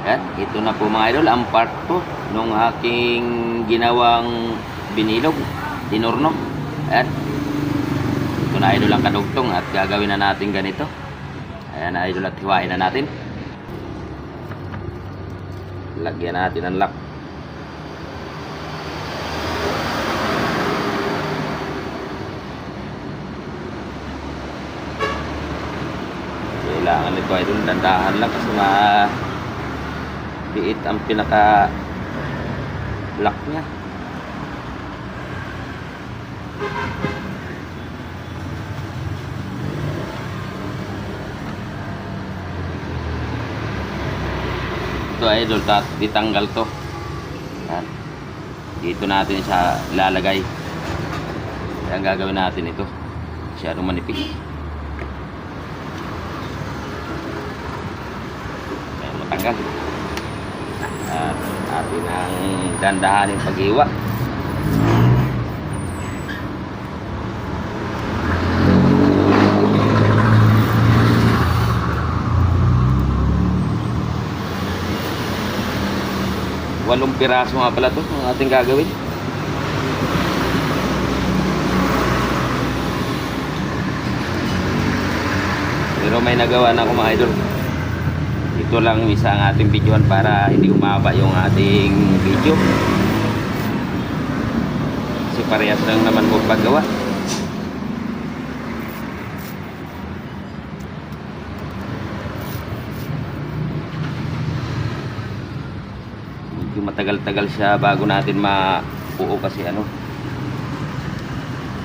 Yan, ito na po mga idol ang part 2 nung aking ginawang binilog, dinurno. Ayan, ito na idol ang kadugtong at gagawin na natin ganito. Ayan na idol at hiwain na natin. Lagyan natin ang lock. Kailangan nito idol, dandahan lang kasi liit ang pinaka lock nya. Ito idol, ditanggal to. Yan. Dito natin siya ilalagay. Kaya ang gagawin natin ito, masyadong manipis. Ayan, matanggal. At atin ang dandahanin pag-iwa. Walong piraso nga pala ito ang ating gagawin. Pero may nagawa na ako mga idol. Ito lang isa ang ating videoan para hindi umaba yung ating video. Kasi parehas lang naman mo paggawa. Medyo matagal-tagal siya bago natin mapuo kasi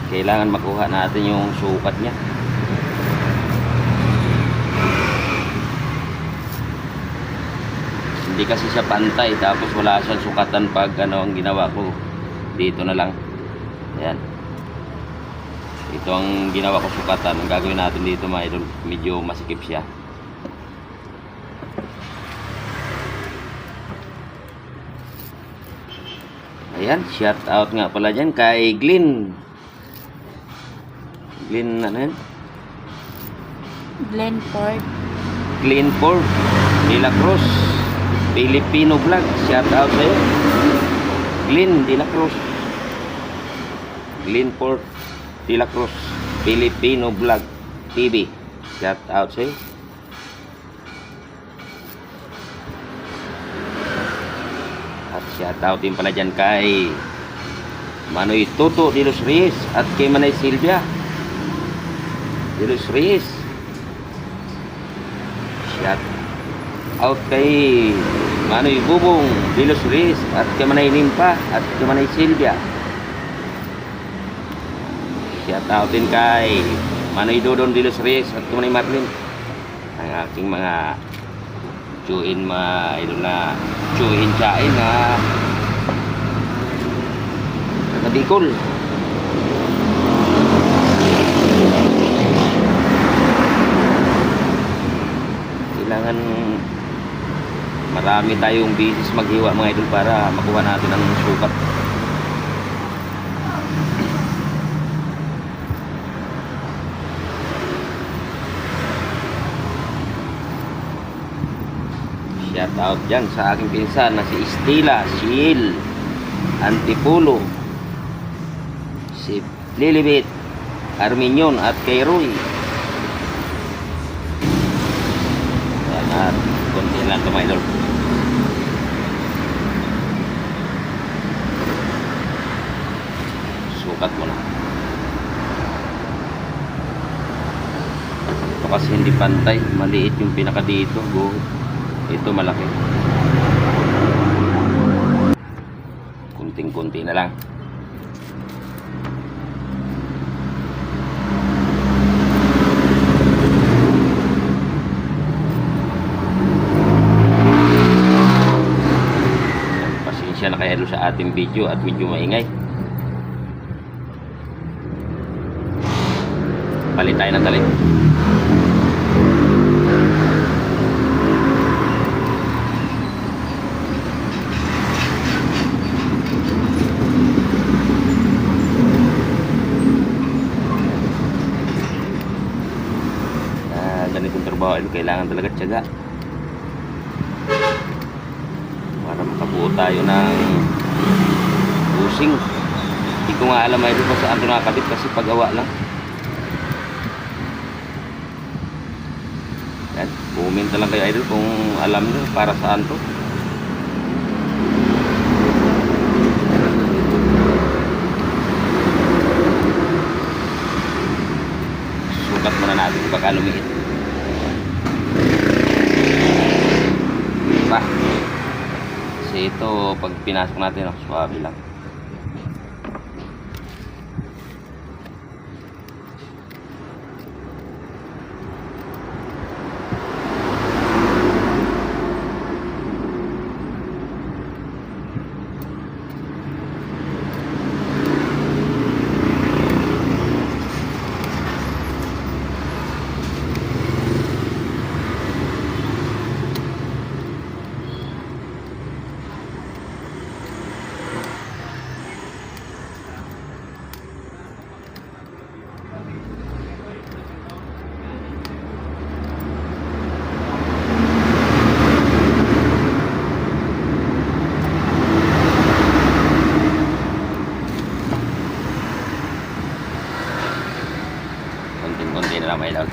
kailangan makuha natin yung sukat niya. Hindi kasi siya pantay, tapos wala siyang sukatan pag ang ginawa ko dito na lang. Ayan, ito ang ginawa ko sukatan. Ang gagawin natin dito mga idol, medyo masikip siya. Ayan, shout out nga pala dyan kay Glenn Glenford De La Cruz Filipino Vlog. Shout out sa'yo Glenn De La Cruz, Glenford De La Cruz Filipino Vlog TV. Shout out sa'yo. At shout out din pala dyan kay Manoy Toto de los Reyes at kay Manay Silvia de los Reyes. Shout out kay Manoy Bubong de los Reyes at kay Manay Limpa at kay Manay Silvia. Shout out din kay Manoy Dodon de los Reyes at kay Manay Marlin. Ang aking mga tsuhin idol na tsuhin tsain na Bicol. Kailangan marami tayong bisis maghiwa mga idol para makuha natin ang sukat. Shout out dyan sa aking pinsan na si Estela, Shiel Antipulo, si Lilibet Arminion at kay Roy. Yan, at konti lang ito mga idol. Sukat mo na. Ito kasi hindi pantay, maliit yung pinaka dito. Ito malaki. Kunting-kunti na lang. Pasensya na kayo sa ating video at medyo maingay. Palit tayo ng talit. ganitong trabaho ay kailangan talaga tiyaga. buo tayo ng busing. Hindi ko nga alam idol kung saan ito nakakabit kasi pagawa lang. Yan, comment na lang kayo idol kung alam nyo para saan to. Sukat muna natin baka lumiit. Diba? Kasi ito pag pinasok natin swabe lang. Konti na lang may lag.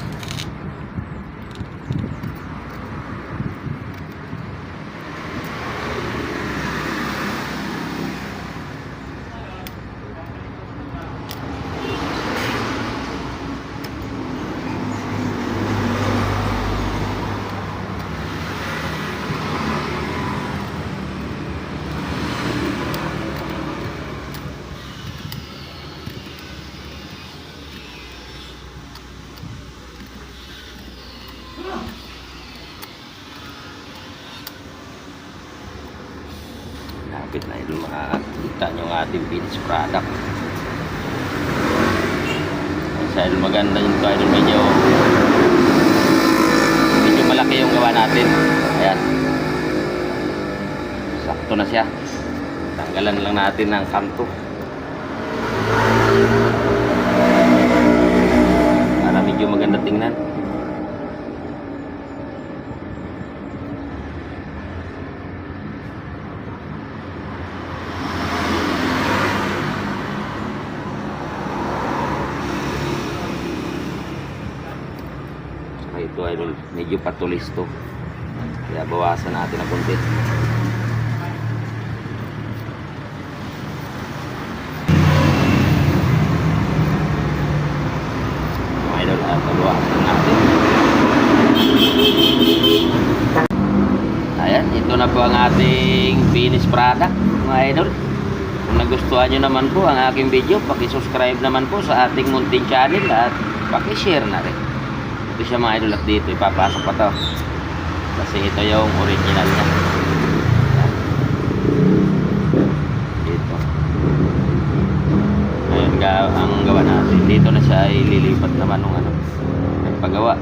Lapit na idol, makakita nyo ang ating finished product. Sa idol maganda yung idol, medyo malaki yung gawa natin. Ayan, sakto na siya. Tanggalan lang natin ng kanto para medyo maganda tingnan. Ito idol, medyo patulis to, kaya bawasan natin ng konti. Mga idol, bawasan natin. Ayan, ito na po ang ating finished product mga idol. Kung nagustuhan nyo naman po ang aking video, paki-subscribe naman po sa ating munting channel at paki-share na rin. Ito siya mga idol, at dito ipapasok pa to kasi ito yung original niya. Dito ngayon ang gawa natin, dito na siya ililipat naman ng nagpagawa.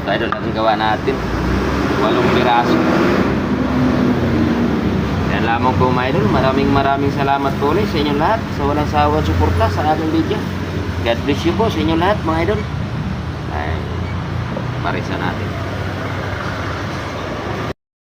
Ito idol, ang gawa natin 8 piraso. Yan lamang po mga idol, maraming salamat po ulit sa inyong lahat sa walang sawang suporta sa aking video. God bless you po sa inyo lahat mga idol. Ay, parisa natin.